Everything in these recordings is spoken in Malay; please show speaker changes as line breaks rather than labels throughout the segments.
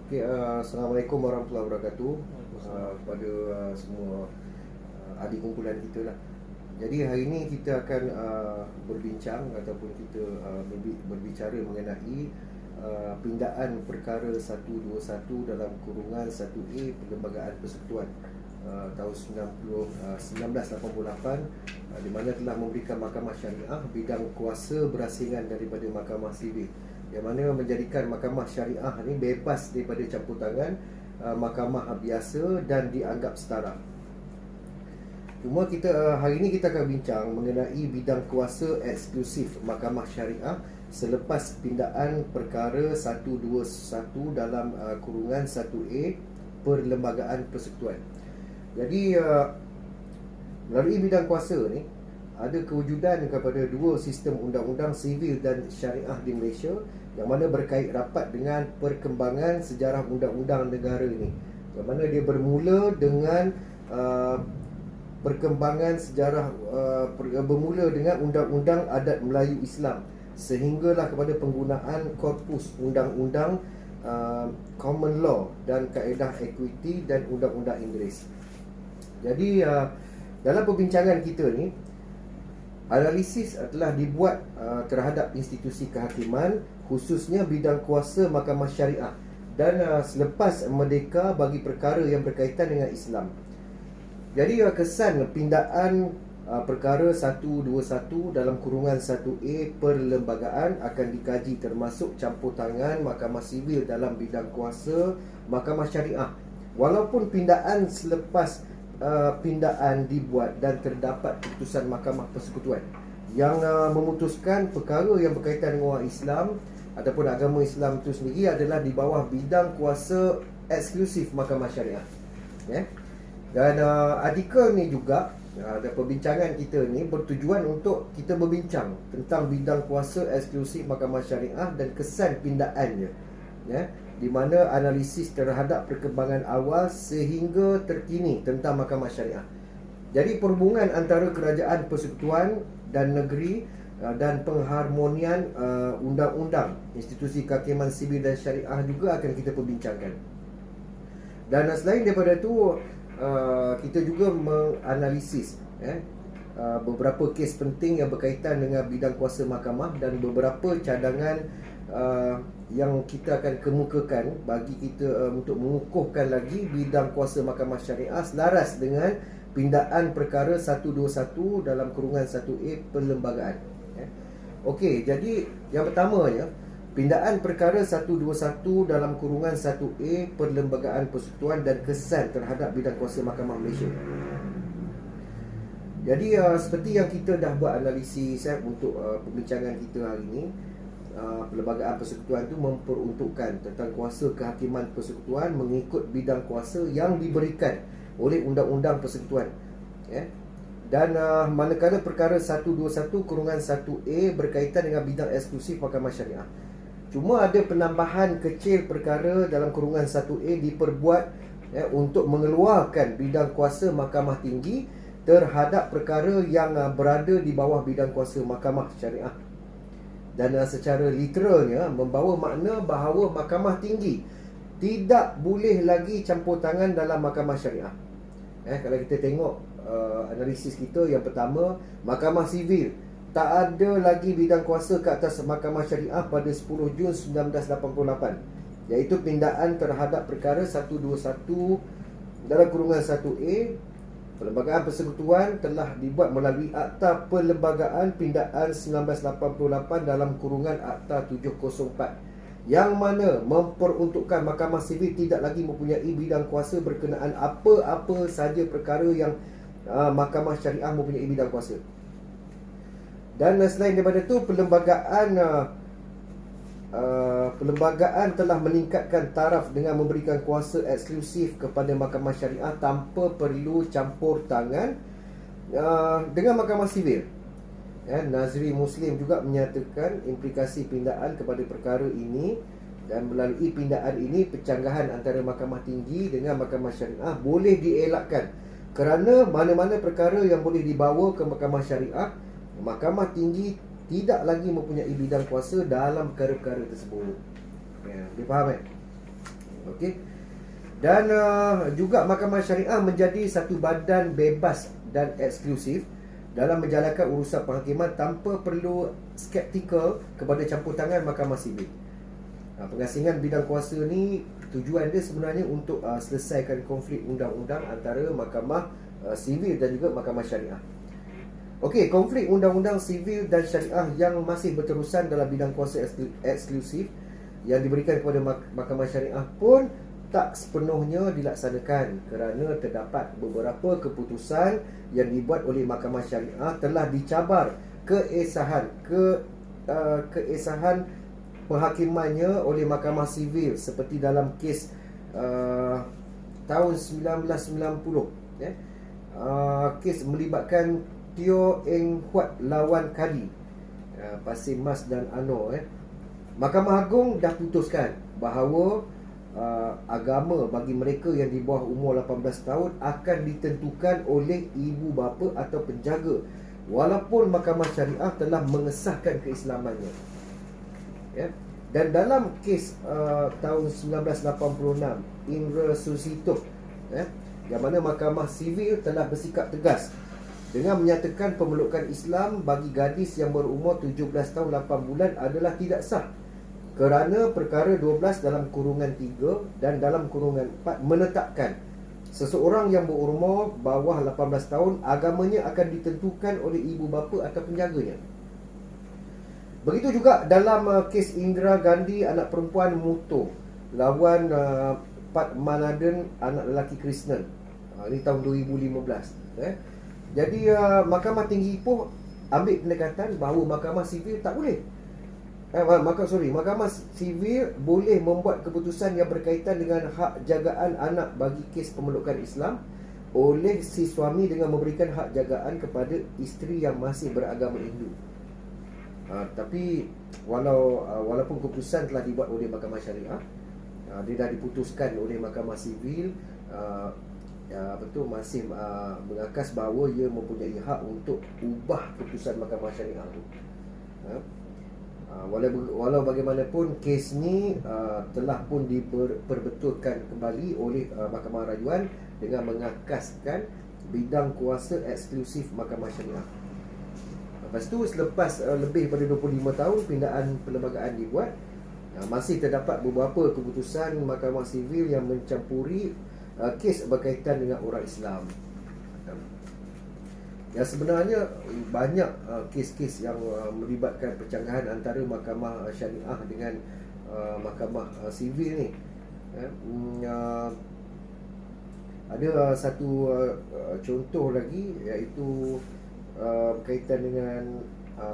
Assalamualaikum warahmatullahi wabarakatuh kepada semua adik kumpulan kita lah. Jadi hari ini kita akan berbincang ataupun kita berbicara mengenai pindaan perkara 121 dalam kurungan 1A Perlembagaan Persekutuan tahun 1988, di mana telah memberikan Mahkamah Syariah bidang kuasa berasingan daripada Mahkamah Sivil, yang mana menjadikan Mahkamah Syariah ni bebas daripada campur tangan mahkamah biasa dan dianggap setara. Cuma hari ini kita akan bincang mengenai bidang kuasa eksklusif Mahkamah Syariah selepas pindaan perkara 121 dalam kurungan 1A Perlembagaan Persekutuan. Jadi melalui bidang kuasa ni ada kewujudan kepada dua sistem undang-undang sivil dan syariah di Malaysia, yang mana berkait rapat dengan perkembangan sejarah undang-undang negara ini, yang mana dia bermula dengan perkembangan sejarah bermula dengan Undang-Undang Adat Melayu Islam, sehinggalah kepada penggunaan korpus undang-undang common law dan kaedah equity dan undang-undang Inggeris. Jadi dalam perbincangan kita ni, analisis telah dibuat terhadap institusi kehakiman, khususnya bidang kuasa Mahkamah Syariah dan selepas merdeka bagi perkara yang berkaitan dengan Islam. Jadi kesan pindaan perkara 121 dalam kurungan 1A Perlembagaan akan dikaji, termasuk campur tangan Mahkamah Sivil dalam bidang kuasa Mahkamah Syariah. Walaupun pindaan selepas pindaan dibuat dan terdapat keputusan Mahkamah Persekutuan yang memutuskan perkara yang berkaitan dengan orang Islam ataupun agama Islam itu sendiri adalah di bawah bidang kuasa eksklusif Mahkamah Syariah, ya. Dan artikel ni juga, ada perbincangan kita ni bertujuan untuk kita berbincang tentang bidang kuasa eksklusif Mahkamah Syariah dan kesan pindaannya, ya, di mana analisis terhadap perkembangan awal sehingga terkini tentang Mahkamah Syariah. Jadi perhubungan antara kerajaan persekutuan dan negeri dan pengharmonian undang-undang, institusi kehakiman sivil dan syariah juga akan kita perbincangkan. Dan selain daripada itu, kita juga menganalisis beberapa kes penting yang berkaitan dengan bidang kuasa mahkamah dan beberapa cadangan yang kita akan kemukakan bagi kita untuk mengukuhkan lagi bidang kuasa Mahkamah Syariah selaras dengan pindaan perkara 121 dalam kurungan 1A Perlembagaan. Okey, jadi yang pertamanya, pindaan perkara 121 dalam kurungan 1A Perlembagaan Persekutuan dan kesan terhadap bidang kuasa Mahkamah Malaysia. Jadi seperti yang kita dah buat analisis untuk perbincangan kita hari ini, Perlembagaan Persekutuan itu memperuntukkan tentang kuasa kehakiman persekutuan mengikut bidang kuasa yang diberikan oleh Undang-Undang Persekutuan, ya. Dan manakala perkara 121 kurungan 1A berkaitan dengan bidang eksklusif Mahkamah Syariah, cuma ada penambahan kecil perkara dalam kurungan 1A diperbuat untuk mengeluarkan bidang kuasa Mahkamah Tinggi terhadap perkara yang berada di bawah bidang kuasa Mahkamah Syariah. Dan secara literalnya membawa makna bahawa Mahkamah Tinggi tidak boleh lagi campur tangan dalam Mahkamah Syariah. Kalau kita tengok analisis kita, yang pertama, Mahkamah Sivil tak ada lagi bidang kuasa ke atas Mahkamah Syariah pada 10 Jun 1988, iaitu pindaan terhadap perkara 121 dalam kurungan 1A Perlembagaan Persekutuan telah dibuat melalui Akta Perlembagaan Pindaan 1988 dalam kurungan Akta 704, yang mana memperuntukkan Mahkamah Sivil tidak lagi mempunyai bidang kuasa berkenaan apa-apa saja perkara yang Mahkamah Syariah mempunyai bidang kuasa. Dan selain daripada itu, perlembagaan telah meningkatkan taraf dengan memberikan kuasa eksklusif kepada Mahkamah Syariah tanpa perlu campur tangan dengan Mahkamah Sivil. Nazri Muslim juga menyatakan implikasi pindaan kepada perkara ini, dan melalui pindaan ini pencanggahan antara Mahkamah Tinggi dengan Mahkamah Syariah boleh dielakkan, kerana mana-mana perkara yang boleh dibawa ke Mahkamah Syariah, Mahkamah Tinggi tidak lagi mempunyai bidang kuasa dalam perkara-perkara tersebut. Dia faham kan? Okey. Dan juga Mahkamah Syariah menjadi satu badan bebas dan eksklusif dalam menjalankan urusan penghakiman tanpa perlu skeptikal kepada campur tangan Mahkamah Sivil. Pengasingan bidang kuasa ni tujuan dia sebenarnya untuk selesaikan konflik undang-undang antara Mahkamah Sivil dan juga Mahkamah Syariah. Okey, konflik undang-undang sivil dan syariah yang masih berterusan dalam bidang kuasa eksklusif yang diberikan kepada Mahkamah Syariah pun tak sepenuhnya dilaksanakan kerana terdapat beberapa keputusan yang dibuat oleh Mahkamah Syariah telah dicabar keesahan penghakimannya oleh Mahkamah Sivil, seperti dalam kes tahun 1990, kes melibatkan Teo Eng Huat lawan Kadi Pasir Mas dan Anor. Mahkamah Agung dah putuskan bahawa agama bagi mereka yang di bawah umur 18 tahun akan ditentukan oleh ibu bapa atau penjaga, walaupun Mahkamah Syariah telah mengesahkan keislamannya. Dan dalam kes tahun 1986 Indra Susito, yang mana Mahkamah Sivil telah bersikap tegas dengan menyatakan pemelukan Islam bagi gadis yang berumur 17 tahun 8 bulan adalah tidak sah kerana perkara 12 dalam kurungan 3 dan dalam kurungan 4 menetapkan seseorang yang berumur bawah 18 tahun agamanya akan ditentukan oleh ibu bapa atau penjaganya. Begitu juga dalam kes Indira Gandhi anak perempuan Muto lawan Pat Manaden anak lelaki Krishnan. Ini tahun 2015. Jadi Mahkamah Tinggi Ipoh ambil pendekatan bahawa Mahkamah Sivil tak boleh. Mahkamah Sivil boleh membuat keputusan yang berkaitan dengan hak jagaan anak bagi kes pemelukan Islam oleh si suami dengan memberikan hak jagaan kepada isteri yang masih beragama Hindu. Tapi walaupun keputusan telah dibuat oleh Mahkamah Syariah, dia dah diputuskan oleh Mahkamah Sivil, masih mengakas bahawa ia mempunyai hak untuk ubah keputusan Mahkamah Syariah itu. Walau bagaimanapun kes ni telah pun diperbetulkan kembali oleh Mahkamah Rayuan dengan mengakaskan bidang kuasa eksklusif Mahkamah Syariah. Lepas tu selepas lebih pada 25 tahun pindaan perlembagaan dibuat, masih terdapat beberapa keputusan Mahkamah Sivil yang mencampuri kes berkaitan dengan orang Islam. Yang sebenarnya banyak kes-kes yang melibatkan percanggahan antara Mahkamah Syariah dengan Mahkamah Sivil ni. Ada satu contoh lagi, iaitu berkaitan dengan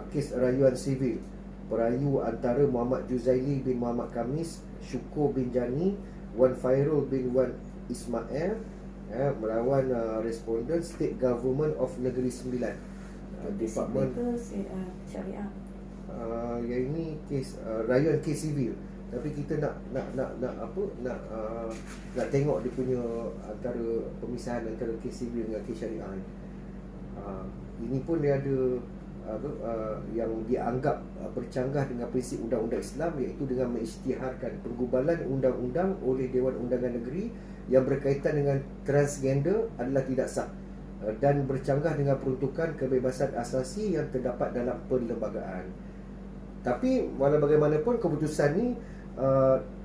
kes rayuan sivil perayu antara Muhammad Juzaili bin Muhammad Khamis, Syukur bin Jani, Wan Fairul bin Wan Ismail melawan responden State Government of Negeri Sembilan, Department
Syariah.
Yang ini kes rayuan kes sivil, tapi kita nak tengok dia punya antara pemisahan antara kes sivil dengan kes syariah ni. Ini pun dia ada yang dianggap bercanggah dengan prinsip undang-undang Islam, iaitu dengan mengisytiharkan penggubalan undang-undang oleh Dewan Undangan Negeri yang berkaitan dengan transgender adalah tidak sah dan bercanggah dengan peruntukan kebebasan asasi yang terdapat dalam perlembagaan. Tapi walau bagaimanapun keputusan ni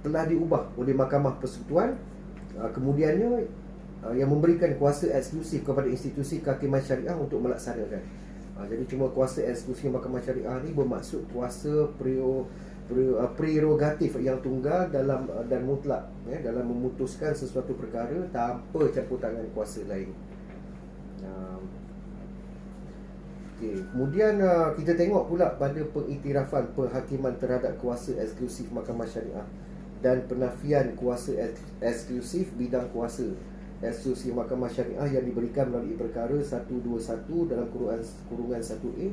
telah diubah oleh Mahkamah Persekutuan, kemudiannya yang memberikan kuasa eksklusif kepada institusi kehakiman syariah untuk melaksanakan. Jadi cuma kuasa eksklusif Mahkamah Syariah ni bermaksud kuasa prerogatif yang tunggal dalam dan mutlak, dalam memutuskan sesuatu perkara tanpa campur tangan kuasa lain. Kemudian kita tengok pula pada pengiktirafan penghakiman terhadap kuasa eksklusif Mahkamah Syariah dan penafian kuasa eksklusif bidang kuasa eksklusif Mahkamah Syariah yang diberikan melalui perkara 121 dalam kurungan 1A.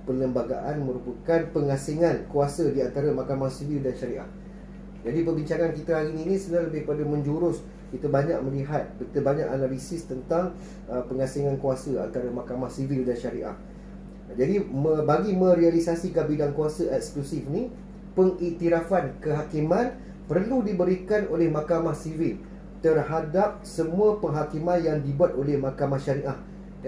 Perlembagaan merupakan pengasingan kuasa di antara Mahkamah Sivil dan Syariah. Jadi perbincangan kita hari ini sebenarnya lebih pada menjurus. Kita banyak melihat, kita banyak analisis tentang pengasingan kuasa antara Mahkamah Sivil dan Syariah. Jadi bagi merealisasikan bidang kuasa eksklusif ni, pengiktirafan kehakiman perlu diberikan oleh Mahkamah Sivil terhadap semua penghakiman yang dibuat oleh Mahkamah Syariah,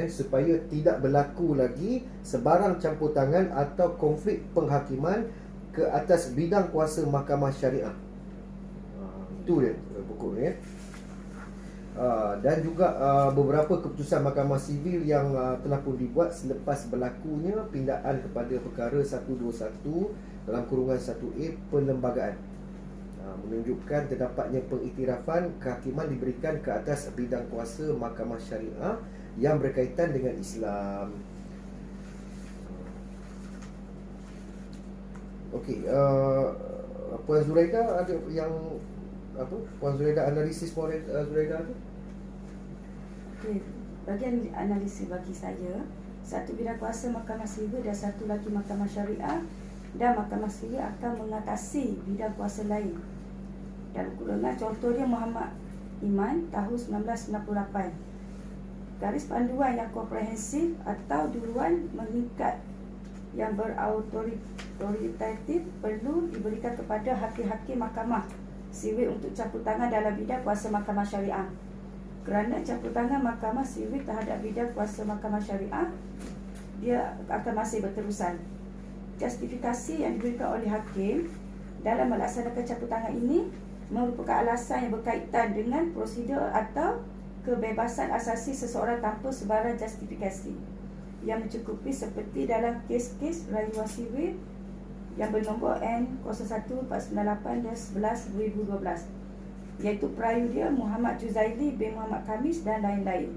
supaya tidak berlaku lagi sebarang campur tangan atau konflik penghakiman ke atas bidang kuasa Mahkamah Syariah. Itu dia pokok ni. Dan juga beberapa keputusan Mahkamah Sivil yang telah pun dibuat selepas berlakunya pindaan kepada perkara 121 dalam kurungan 1A perlembagaan, menunjukkan terdapatnya pengiktirafan kehakiman diberikan ke atas bidang kuasa Mahkamah Syariah yang berkaitan dengan Islam. Okey, Puan Zuraida ada yang apa? Puan Zuraida analisis Puan Zuraida tu?
Okey, bagian analisis bagi saya, satu bidang kuasa Mahkamah Sivil dan satu lagi Mahkamah Syariah, dan Mahkamah Sivil akan mengatasi bidang kuasa lain. Dalam kurungan contohnya Muhammad Iman tahun 1998. Garis panduan yang komprehensif atau duluan mengikat yang berautoritatif perlu diberikan kepada hakim-hakim Mahkamah Sivil untuk campur tangan dalam bidang kuasa Mahkamah Syariah. Kerana campur tangan Mahkamah Sivil terhadap bidang kuasa Mahkamah Syariah, dia akan masih berterusan. Justifikasi yang diberikan oleh hakim dalam melaksanakan campur tangan ini merupakan alasan yang berkaitan dengan prosedur atau kebebasan asasi seseorang tanpa sebarang justifikasi yang mencukupi, seperti dalam kes-kes rayuan sivil yang bernombor N01-498-11/2012, iaitu Prayudia Muhammad Juzaili bin Muhammad Khamis dan lain-lain.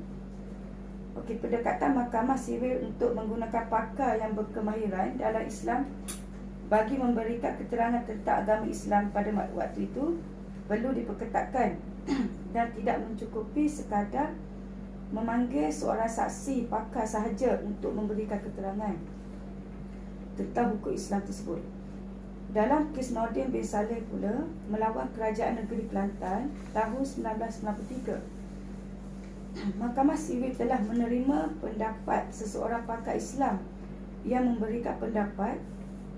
Okey, pendekatan Mahkamah Sivil untuk menggunakan pakar yang berkemahiran dalam Islam bagi memberikan keterangan tentang agama Islam pada waktu itu perlu diperketatkan dan tidak mencukupi sekadar memanggil seorang saksi pakar sahaja untuk memberikan keterangan tentang hukum Islam tersebut. Dalam kes Nordin bin Saleh pula melawan Kerajaan Negeri Kelantan tahun 1993, Mahkamah Sivil telah menerima pendapat seseorang pakar Islam yang memberikan pendapat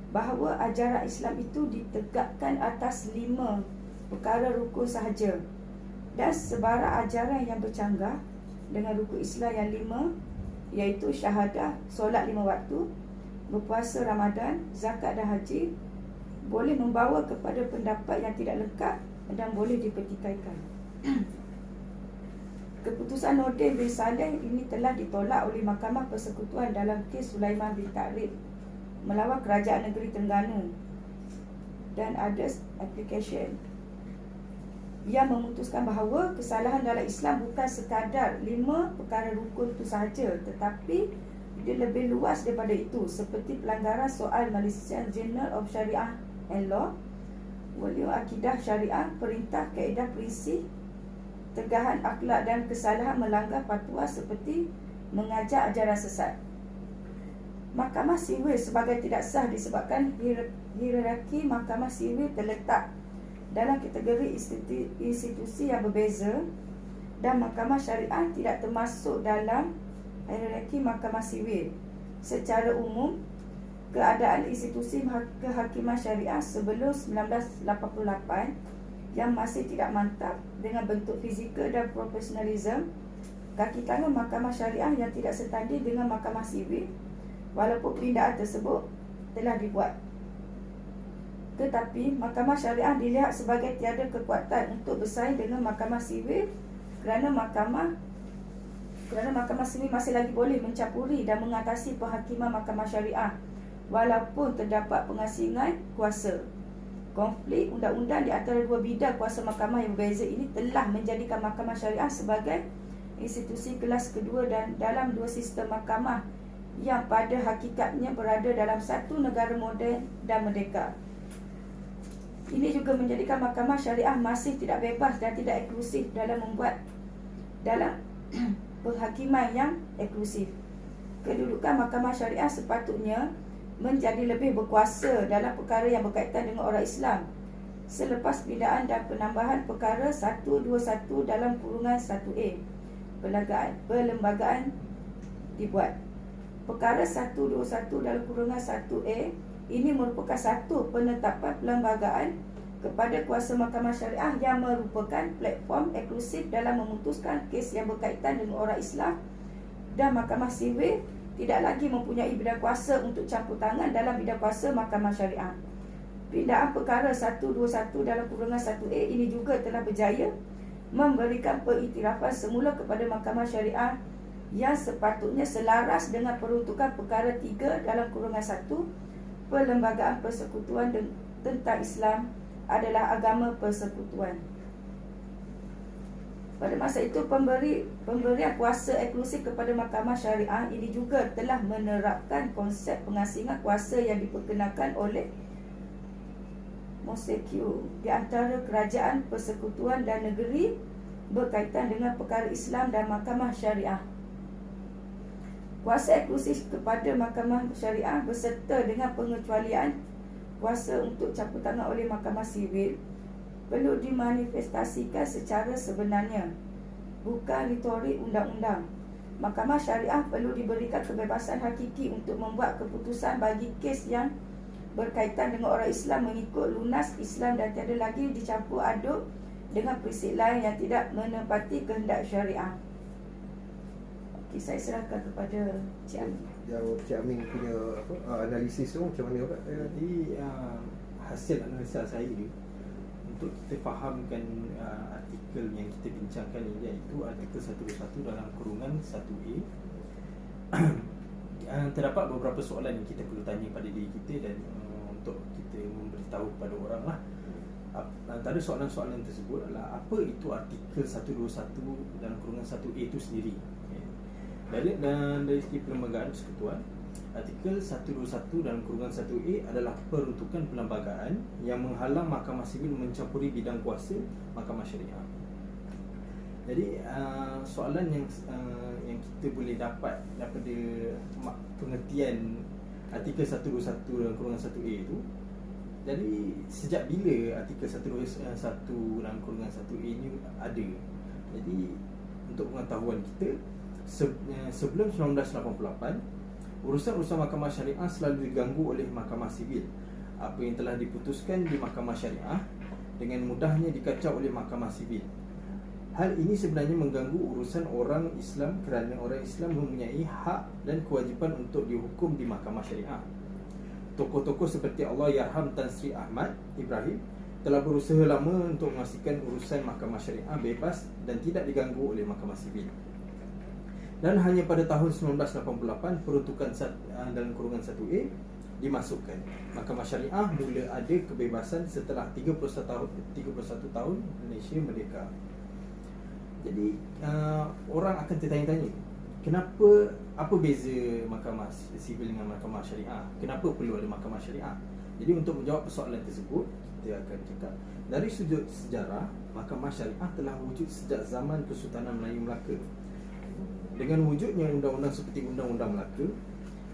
bahawa ajaran Islam itu ditegakkan atas 5 perkara rukun sahaja, dan sebarang ajaran yang bercanggah dengan rukun Islam yang 5, iaitu syahadah, solat 5 waktu, berpuasa Ramadan, zakat dan haji, boleh membawa kepada pendapat yang tidak lengkap dan boleh dipertikaikan. Keputusan Nordin bin Saleh ini telah ditolak oleh Mahkamah Persekutuan dalam kes Sulaiman bin Ta'rib melawan Kerajaan Negeri Terengganu dan others application, yang memutuskan bahawa kesalahan dalam Islam bukan sekadar 5 perkara rukun itu sahaja, tetapi dia lebih luas daripada itu, seperti pelanggaran soal Malaysian Journal of Sharia and Law, volume akidah syariah, perintah kaedah prinsip, tegahan akhlak, dan kesalahan melanggar fatwa seperti mengajar ajaran sesat. Mahkamah Sivil sebagai tidak sah disebabkan hierarki Mahkamah Sivil terletak dalam kategori institusi yang berbeza, dan Mahkamah Syariah tidak termasuk dalam hierarki Mahkamah Sivil. Secara umum, keadaan institusi kehakiman syariah sebelum 1988 yang masih tidak mantap dengan bentuk fizikal dan profesionalisme, kaki tangan Mahkamah Syariah yang tidak setanding dengan Mahkamah Sivil, walaupun pindaan tersebut telah dibuat. Tetapi Mahkamah Syariah dilihat sebagai tiada kekuatan untuk bersaing dengan Mahkamah Sivil kerana Mahkamah Sivil masih lagi boleh mencampuri dan mengatasi penghakiman Mahkamah Syariah walaupun terdapat pengasingan kuasa. Konflik undang-undang di antara dua bidang kuasa mahkamah yang berbeza ini telah menjadikan Mahkamah Syariah sebagai institusi kelas kedua dan dalam dua sistem mahkamah yang pada hakikatnya berada dalam satu negara moden dan merdeka. Ini juga menjadikan Mahkamah Syariah masih tidak bebas dan tidak eksklusif dalam membuat dalam penghakiman yang eksklusif. Kedudukan Mahkamah Syariah sepatutnya menjadi lebih berkuasa dalam perkara yang berkaitan dengan orang Islam selepas pindaan dan penambahan perkara 121 dalam kurungan 1A perlembagaan dibuat. Perkara 121 dalam kurungan 1A ini merupakan satu penetapan perlembagaan kepada kuasa mahkamah syariah yang merupakan platform eksklusif dalam memutuskan kes yang berkaitan dengan orang Islam, dan mahkamah sivil tidak lagi mempunyai bidang kuasa untuk campur tangan dalam bidang kuasa mahkamah syariah. Pindaan perkara 121 dalam kurungan 1A ini juga telah berjaya memberikan pengiktirafan semula kepada mahkamah syariah yang sepatutnya selaras dengan peruntukan perkara 3 dalam kurungan 1, Perlembagaan Persekutuan tentang Islam adalah agama persekutuan. Pada masa itu, pemberian kuasa eksklusif kepada mahkamah syariah ini juga telah menerapkan konsep pengasingan kuasa yang diperkenalkan oleh Montesquieu di antara kerajaan persekutuan dan negeri berkaitan dengan perkara Islam dan mahkamah syariah. Kuasa eksklusif kepada mahkamah syariah berserta dengan pengecualian kuasa untuk campur tangan oleh mahkamah sivil perlu dimanifestasikan secara sebenarnya, bukan retorik undang-undang. Mahkamah syariah perlu diberikan kebebasan hakiki untuk membuat keputusan bagi kes yang berkaitan dengan orang Islam mengikut lunas Islam dan tiada lagi dicampur aduk dengan prinsip lain yang tidak menepati kehendak syariah. Okey, saya serahkan kepada Cik Amin.
Yang Cik Amin punya analisis tu macam mana Pak?
Jadi hasil analisa saya ni untuk kita fahamkan artikel yang kita bincangkan ini, iaitu artikel 121 dalam kurungan 1A. Terdapat beberapa soalan yang kita perlu tanya pada diri kita dan untuk kita memberitahu kepada orang lah. Antara soalan-soalan tersebut adalah apa itu artikel 121 dalam kurungan 1A itu sendiri. Dari segi perlembagaan persekutuan, artikel 121 dalam kurungan 1A adalah peruntukan perlembagaan yang menghalang mahkamah sivil mencampuri bidang kuasa mahkamah syariah. Jadi soalan yang kita boleh dapat daripada pengertian artikel 121 dalam kurungan 1A itu, jadi sejak bila artikel 121 dalam kurungan 1A ini ada? Jadi untuk pengetahuan kita, sebelum 1988, urusan-urusan mahkamah syariah selalu diganggu oleh mahkamah sivil. Apa yang telah diputuskan di mahkamah syariah dengan mudahnya dikacau oleh mahkamah sivil. Hal ini sebenarnya mengganggu urusan orang Islam kerana orang Islam mempunyai hak dan kewajipan untuk dihukum di mahkamah syariah. Tokoh-tokoh seperti Allahyarham Tan Sri Ahmad Ibrahim telah berusaha lama untuk memastikan urusan mahkamah syariah bebas dan tidak diganggu oleh mahkamah sivil. Dan hanya pada tahun 1988 peruntukan dalam kurungan 1A dimasukkan. Mahkamah syariah mula ada kebebasan setelah 31 tahun Malaysia merdeka. Jadi orang akan tertanya-tanya, apa beza mahkamah sivil dengan mahkamah syariah? Kenapa perlu ada mahkamah syariah? Jadi untuk menjawab persoalan tersebut, kita akan cakap dari sudut sejarah, mahkamah syariah telah wujud sejak zaman Kesultanan Melayu Melaka. Dengan wujudnya undang-undang seperti Undang-Undang Melaka,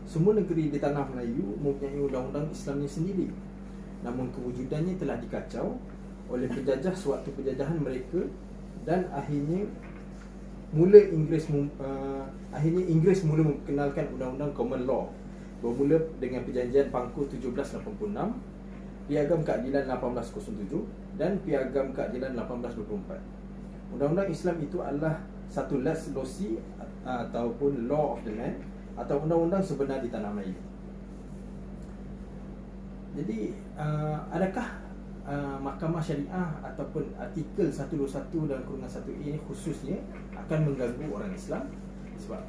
semua negeri di tanah Melayu mempunyai undang-undang Islamnya sendiri. Namun kewujudannya telah dikacau oleh penjajah sewaktu penjajahan mereka, dan akhirnya Inggeris mula memperkenalkan undang-undang common law bermula dengan perjanjian Pangku 1786, Piagam Keadilan 1807 dan Piagam Keadilan 1824. Undang-undang Islam itu adalah satu legislasi ataupun law of the land atau undang-undang sebenar di tanah Melayu. Jadi adakah mahkamah syariah ataupun artikel 121 dalam kurungan 1A ini khususnya akan mengganggu orang Islam? Sebab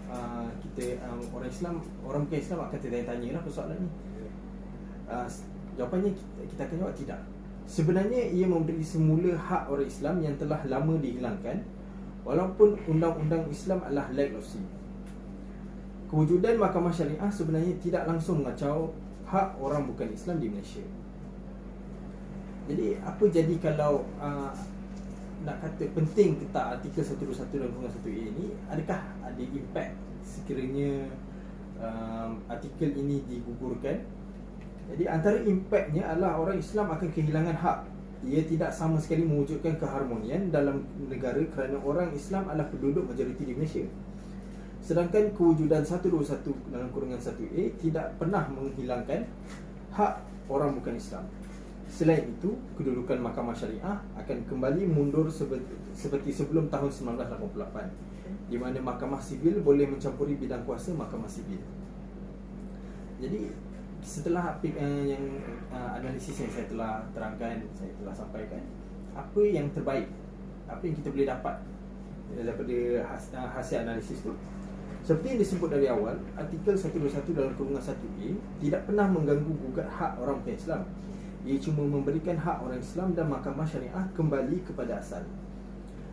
orang bukan Islam akan tertanya-tanya lah persoalan ni. Jawapannya kita akan jawab tidak. Sebenarnya ia memberi semula hak orang Islam yang telah lama dihilangkan, walaupun undang-undang Islam adalah legislasi. Kewujudan mahkamah syariah sebenarnya tidak langsung mengacau hak orang bukan Islam di Malaysia. Jadi apa jadi kalau nak kata penting ke tak artikel 121 dalam kurungan 1A ini? Adakah ada impak sekiranya artikel ini digugurkan? Jadi antara impaknya adalah orang Islam akan kehilangan hak. Ia tidak sama sekali mewujudkan keharmonian dalam negara kerana orang Islam adalah penduduk majoriti di Malaysia. Sedangkan kewujudan 121 dalam kurungan 1A tidak pernah menghilangkan hak orang bukan Islam. Selain itu, kedudukan mahkamah syariah akan kembali mundur seperti sebelum tahun 1988, di mana mahkamah sivil boleh mencampuri bidang kuasa mahkamah sivil. Jadi setelah analisis yang saya telah terangkan, saya telah sampaikan, apa yang terbaik, apa yang kita boleh dapat daripada hasil analisis itu? Seperti yang disebut dari awal, artikel 121 dalam kurungan 1A tidak pernah mengganggu gugat hak orang bukan Islam. Ia cuma memberikan hak orang Islam dan mahkamah syariah kembali kepada asal.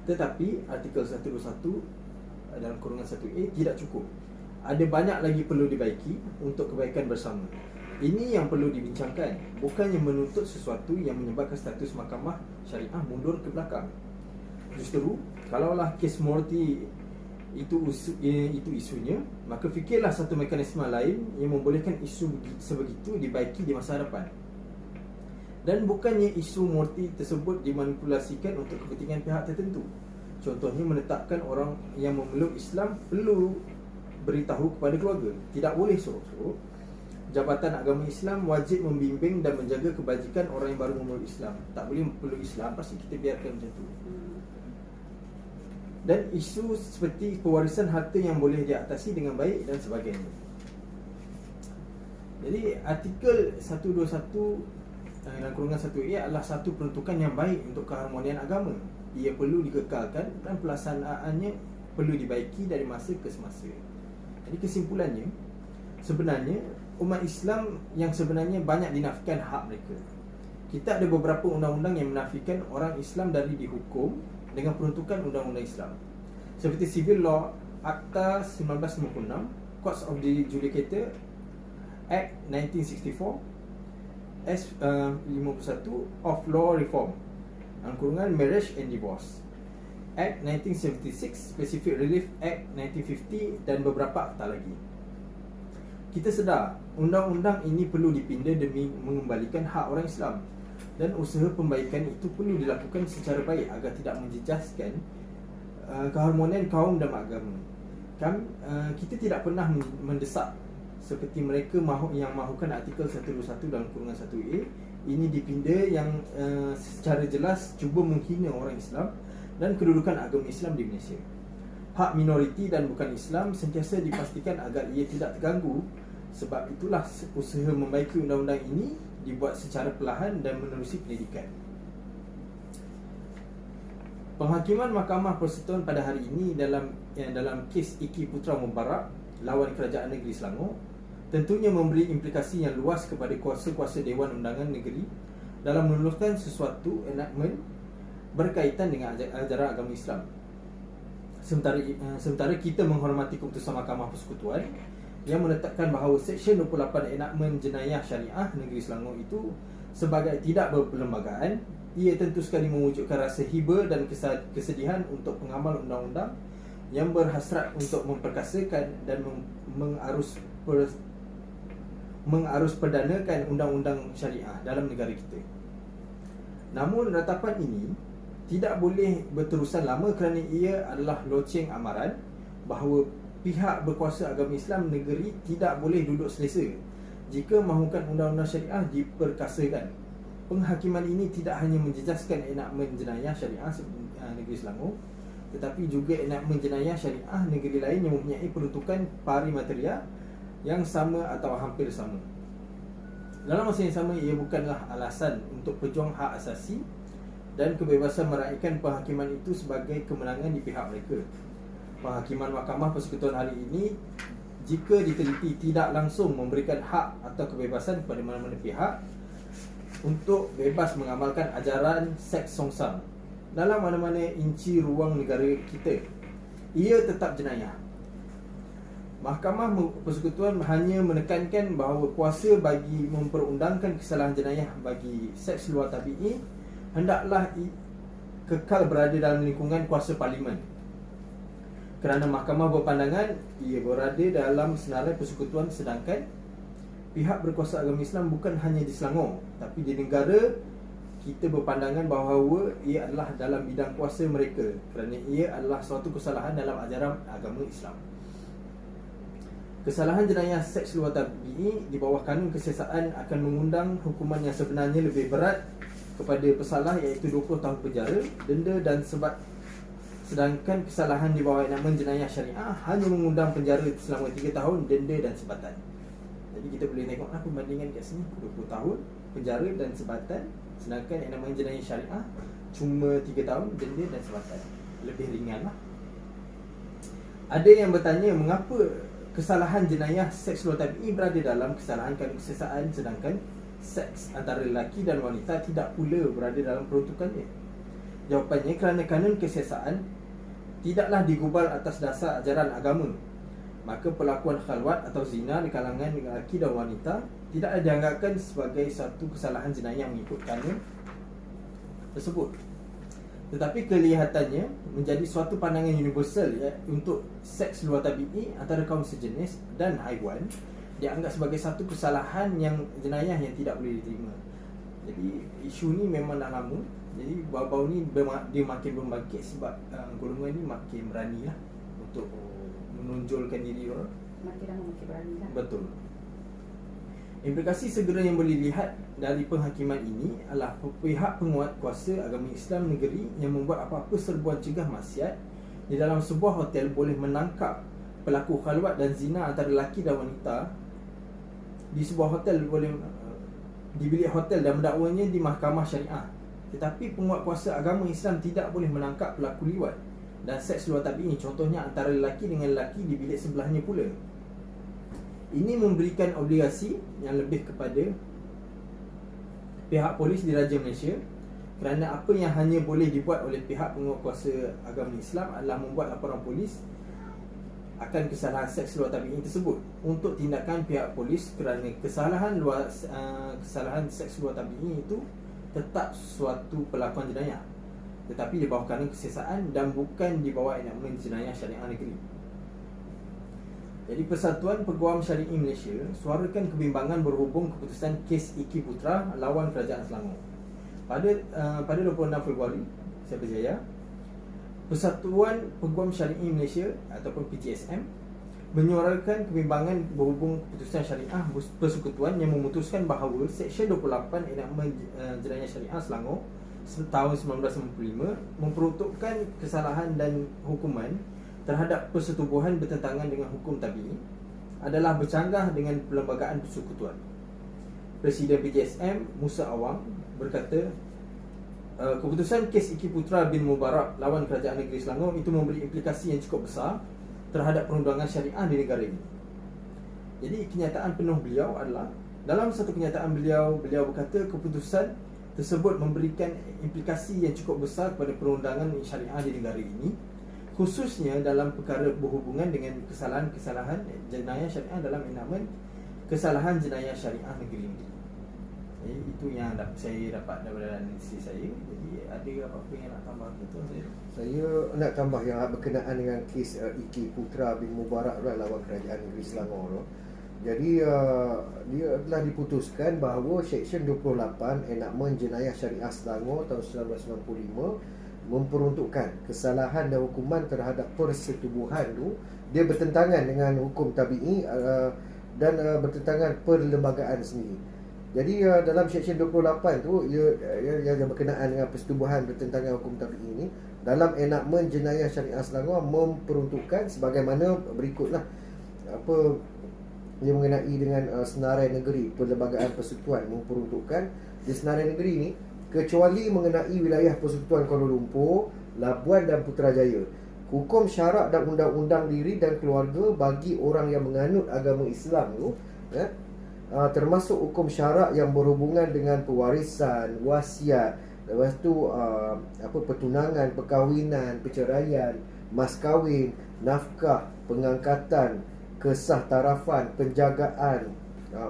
Tetapi artikel 121 dalam kurungan 1A tidak cukup. Ada banyak lagi perlu dibaiki untuk kebaikan bersama. Ini yang perlu dibincangkan, bukannya menuntut sesuatu yang menyebabkan status mahkamah syariah mundur ke belakang. Justru, kalaulah kes Morty itu isunya, maka fikirlah satu mekanisme lain yang membolehkan isu sebegitu dibaiki di masa hadapan. Dan bukannya isu Morty tersebut dimanipulasikan untuk kepentingan pihak tertentu. Contohnya menetapkan orang yang memeluk Islam perlu beritahu kepada keluarga. Tidak boleh sorok-sorok. Jabatan Agama Islam wajib membimbing dan menjaga kebajikan orang yang baru memeluk Islam. Tak boleh memeluk Islam, pasti kita biarkan macam tu. Dan isu seperti pewarisan harta yang boleh diatasi dengan baik dan sebagainya. Jadi artikel 121 dalam kurungan 1A adalah satu peruntukan yang baik untuk keharmonian agama. Ia perlu dikekalkan dan pelaksanaannya perlu dibaiki dari masa ke semasa. Jadi kesimpulannya, sebenarnya umat Islam yang sebenarnya banyak dinafikan hak mereka. Kita ada beberapa undang-undang yang menafikan orang Islam dari dihukum dengan peruntukan undang-undang Islam, seperti Civil Law Akta 1956, Courts of the Judicature Act 1964, S51 of Law Reform, kurungan Marriage and Divorce Act 1976, Specific Relief Act 1950 dan beberapa akta lagi. Kita sedar undang-undang ini perlu dipinda demi mengembalikan hak orang Islam, dan usaha pembaikan itu perlu dilakukan secara baik agar tidak menjejaskan keharmonian kaum dan agama. Kita tidak pernah mendesak seperti mereka yang mahukan artikel 121 dalam kurungan 1A ini dipinda, yang secara jelas cuba menghina orang Islam dan kedudukan agama Islam di Malaysia. Hak minoriti dan bukan Islam sentiasa dipastikan agar ia tidak terganggu. Sebab itulah usaha membaiki undang-undang ini dibuat secara perlahan dan menerusi pendidikan. Penghakiman Mahkamah Persekutuan pada hari ini dalam kes Iki Putra Mubarak lawan Kerajaan Negeri Selangor tentunya memberi implikasi yang luas kepada kuasa-kuasa Dewan Undangan Negeri dalam meluluskan sesuatu enactment berkaitan dengan ajaran agama Islam. Sementara kita menghormati keputusan Mahkamah Persekutuan yang menetapkan bahawa Seksyen 28 Enactment Jenayah Syariah Negeri Selangor itu sebagai tidak berperlembagaan, ia tentu sekali mewujudkan rasa hiba dan kesedihan untuk pengamal undang-undang yang berhasrat untuk memperkasakan dan mengarus perdanakan undang-undang syariah dalam negara kita. Namun ratapan ini tidak boleh berterusan lama kerana ia adalah loceng amaran bahawa pihak berkuasa agama Islam negeri tidak boleh duduk selesa jika mahukan undang-undang syariah diperkasakan. Penghakiman ini tidak hanya menjejaskan enactment jenayah syariah negeri Selangor, tetapi juga enactment jenayah syariah negeri lain yang mempunyai peruntukan pari materia yang sama atau hampir sama. Dalam masa yang sama, ia bukanlah alasan untuk pejuang hak asasi dan kebebasan meraihkan penghakiman itu sebagai kemenangan di pihak mereka. Penghakiman Mahkamah Persekutuan hari ini, jika diteliti, tidak langsung memberikan hak atau kebebasan kepada mana-mana pihak untuk bebas mengamalkan ajaran seks songsang dalam mana-mana inci ruang negara kita. Ia tetap jenayah. Mahkamah Persekutuan hanya menekankan bahawa kuasa bagi memperundangkan kesalahan jenayah bagi seks luar tabi'i hendaklah kekal berada dalam lingkungan kuasa parlimen. Kerana mahkamah berpandangan ia berada dalam senarai persekutuan, sedangkan pihak berkuasa agama Islam bukan hanya di Selangor tapi di negara kita berpandangan bahawa ia adalah dalam bidang kuasa mereka kerana ia adalah suatu kesalahan dalam ajaran agama Islam. Kesalahan jenayah seks luar tabi'i di bawah kanun kesiasaan akan mengundang hukuman yang sebenarnya lebih berat kepada pesalah, iaitu 20 tahun penjara, denda dan sebat. Sedangkan kesalahan di bawah enakmen jenayah syariah hanya mengundang penjara selama 3 tahun, denda dan sebatan. Jadi kita boleh tengoklah perbandingan kat sini, 20 tahun penjara dan sebatan, sedangkan enakmen jenayah syariah cuma 3 tahun, denda dan sebatan. Lebih ringan lah. Ada yang bertanya mengapa kesalahan jenayah seks luar tabi'i berada dalam kesalahan kanun kesiasaan, sedangkan seks antara lelaki dan wanita tidak pula berada dalam peruntukannya. Jawapannya, kerana kanun kesiasaan tidaklah digubal atas dasar ajaran agama, maka perlakuan khalwat atau zina di kalangan lelaki dan wanita tidaklah dianggapkan sebagai satu kesalahan jenayah mengikut kanun tersebut. Tetapi kelihatannya menjadi suatu pandangan universal, ya, untuk seks luar tabi'i antara kaum sejenis dan haiwan dianggap sebagai satu kesalahan yang jenayah yang tidak boleh diterima. Jadi isu ni memang dah lama. Jadi baru-baru ni dia makin membangkit sebab golongan ni makin berani lah untuk menonjolkan diri orang.
Makin lama makin berani lah.
Betul. Implikasi segera yang boleh dilihat dari penghakiman ini adalah pihak penguat kuasa agama Islam negeri yang membuat apa-apa serbuan cegah maksiat di dalam sebuah hotel boleh menangkap pelaku khalwat dan zina antara lelaki dan wanita di sebuah hotel, boleh di bilik hotel, dan mendakwanya di mahkamah syariah. Tetapi penguat kuasa agama Islam tidak boleh menangkap pelaku liwat dan seks luar tabi'i, contohnya antara lelaki dengan lelaki di bilik sebelahnya pula. Ini memberikan obligasi yang lebih kepada pihak polis di Raja Malaysia, kerana apa yang hanya boleh dibuat oleh pihak penguatkuasa agama Islam adalah membuat laporan polis akan kesalahan seks luar tabi'i tersebut untuk tindakan pihak polis, kerana kesalahan seks luar tabi'i itu tetap suatu perlakuan jenayah, tetapi di bawah kanun kesiasaan dan bukan di bawah enakmen jenayah syariah negeri. Jadi Persatuan Peguam Syari'i Malaysia suarakan kebimbangan berhubung keputusan kes Iki Putra lawan Kerajaan Selangor. Pada 26 Februari saya berjaya, Persatuan Peguam Syari'i Malaysia ataupun PGSM menyuarakan kebimbangan berhubung keputusan syariah persekutuan yang memutuskan bahawa Seksyen 28 enakmen jenayah syariah Selangor tahun 1995 memperuntukkan kesalahan dan hukuman terhadap persetubuhan bertentangan dengan hukum tabi'i adalah bercanggah dengan perlembagaan persekutuan. Presiden PGSM Musa Awang berkata, keputusan kes Iki Putra bin Mubarak lawan Kerajaan Negeri Selangor itu memberi implikasi yang cukup besar terhadap perundangan syariah di negara ini. Jadi kenyataan penuh beliau adalah, dalam satu kenyataan beliau berkata keputusan tersebut memberikan implikasi yang cukup besar kepada perundangan syariah di negara ini, khususnya dalam perkara berhubungan dengan kesalahan-kesalahan jenayah syariah dalam enakmen kesalahan jenayah syariah negeri ini. Jadi itu yang saya dapat daripada analisis saya. Jadi ada apa-apa yang nak tambah ke tu?
Saya nak tambah yang berkenaan dengan kes Iki Putra bin Mubarak lawan Kerajaan Negeri Selangor. Jadi dia telah diputuskan bahawa Seksyen 28 enakmen jenayah syariah Selangor tahun 1995 memperuntukkan kesalahan dan hukuman terhadap persetubuhan tu dia bertentangan dengan hukum tabi'i dan bertentangan perlembagaan sendiri. Jadi dalam Seksyen 28 tu yang berkenaan dengan persetubuhan bertentangan hukum tabi'i ini, dalam enakmen jenayah syariah Selangor memperuntukkan sebagaimana berikutlah apa yang mengenai dengan senarai negeri, perlembagaan persekutuan memperuntukkan di senarai negeri ini kecuali mengenai wilayah Persekutuan Kuala Lumpur, Labuan dan Putrajaya, hukum syarak dan undang-undang diri dan keluarga bagi orang yang menganut agama Islam tu, termasuk hukum syarak yang berhubungan dengan pewarisan, wasiat, lepas tu pertunangan, perkahwinan, perceraian, mas kahwin, nafkah, pengangkatan, kesah tarafan, penjagaan,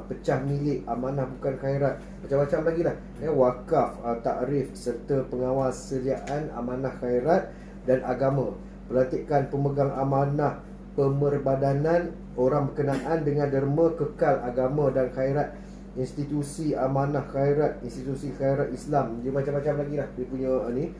pecah milik, amanah bukan khairat, macam-macam lagi lah, wakaf, takrif serta pengawasaliaan amanah khairat dan agama, pelantikan pemegang amanah pemerbadanan orang berkenaan dengan derma kekal agama dan khairat, institusi amanah khairat, institusi khairat Islam, dia macam-macam lagi lah dia punya ni.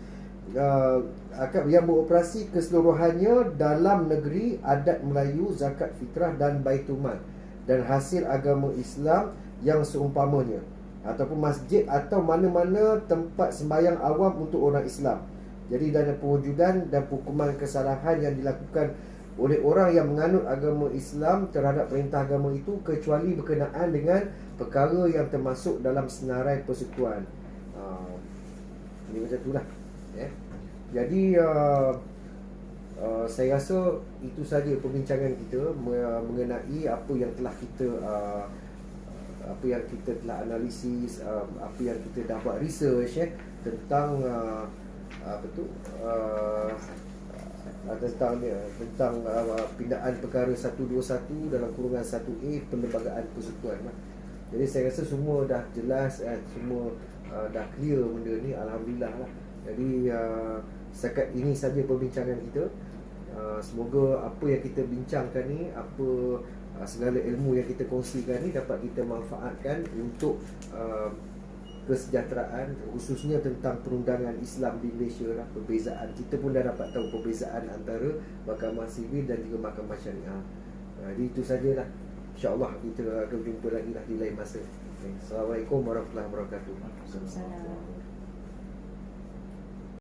akad yang beroperasi keseluruhannya dalam negeri, adat Melayu, zakat fitrah dan baitumal, dan hasil agama Islam yang seumpamanya, ataupun masjid atau mana-mana tempat sembahyang awam untuk orang Islam. Jadi dalam pewujudan dan hukuman kesalahan yang dilakukan oleh orang yang menganut agama Islam terhadap perintah agama itu, kecuali berkenaan dengan perkara yang termasuk dalam senarai persekutuan. Ini macam itulah. Jadi saya rasa itu saja perbincangan kita mengenai apa yang telah kita telah analisis, apa yang kita dah buat research tentang tentang pindaan perkara 121 dalam kurungan 1A Perlembagaan Persekutuan. Jadi saya rasa semua dah jelas, semua dah clear benda ni, alhamdulillah lah. Jadi setakat ini saja perbincangan kita. Semoga apa yang kita bincangkan ni, segala ilmu yang kita kongsikan ni dapat kita manfaatkan untuk kesejahteraan, khususnya tentang perundangan Islam di Malaysia lah. Perbezaan, kita pun dah dapat tahu perbezaan antara mahkamah sivil dan juga mahkamah syariah. Jadi itu sajalah. InsyaAllah kita akan jumpa lagi lah di lain masa. Assalamualaikum warahmatullahi wabarakatuh.
Waalaikumsalam.